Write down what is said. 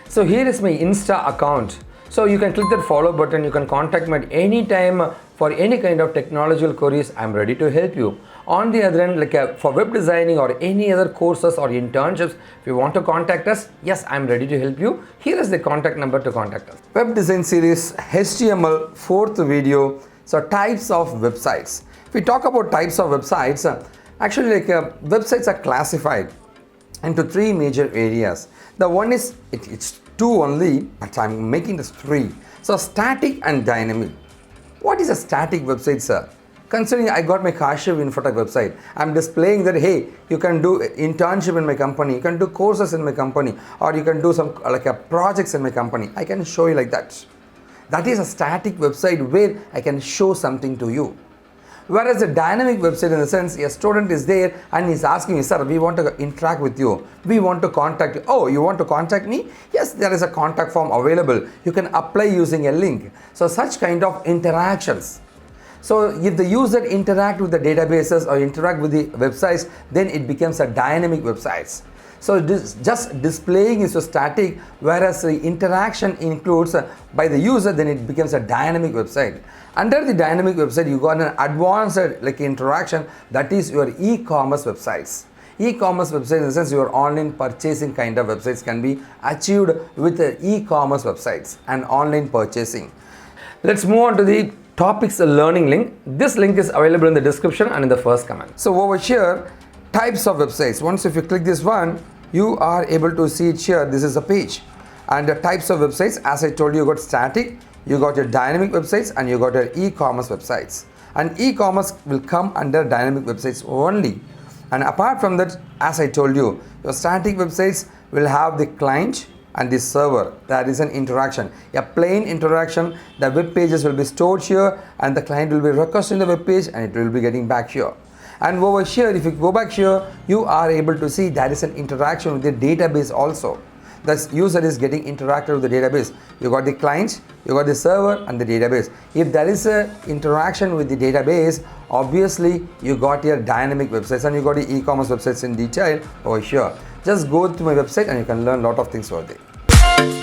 So here is my Insta account. So you can click that follow button. You can contact me at any time for any kind of technological queries. I'm ready to help you. On the other end, for web designing or any other courses or internships, if you want to contact us, yes, I'm ready to help you. Here is the contact number to contact us. Web design series HTML, fourth video. So types of websites. If we talk about types of websites, actually websites are classified into three major areas. The one is, it's two only, but I'm making this three. So static and dynamic. What is a static website, sir? Considering I got my Kashiv Infotech website, I'm displaying that, hey, you can do internship in my company, you can do courses in my company, or you can do some projects in my company. I can show you like that. That is a static website where I can show something to you. Whereas a dynamic website, in the sense, a student is there and he's asking you, sir, we want to interact with you. We want to contact you. Oh, you want to contact me? Yes, there is a contact form available. You can apply using a link. So such kind of interactions. So if the user interact with the databases or interact with the websites, then it becomes a dynamic website. So just displaying is so static, whereas the interaction includes by the user, then it becomes a dynamic website. Under the dynamic website, you got an advanced interaction, that is your e-commerce websites. E-commerce websites, in the sense your online purchasing kind of websites, can be achieved with e-commerce websites and online purchasing. Let's move on to the topics learning link. This link is available in the description and in the first comment. So over here, types of websites. Once if you click this one, you are able to see it here. This is a page. And the types of websites, as I told you, you got static, you got your dynamic websites, and you got your e-commerce websites. And e-commerce will come under dynamic websites only. And apart from that, as I told you, your static websites will have the client and the server. That is an interaction, a plain interaction. The web pages will be stored here, and the client will be requesting the web page, and it will be getting back here. And over here, if you go back here, you are able to see there is an interaction with the database also. The user is getting interacted with the database. You got the client, you got the server, and the database. If there is a interaction with the database, obviously you got your dynamic websites, and you got the e-commerce websites in detail over here. Just go to my website and you can learn a lot of things over there.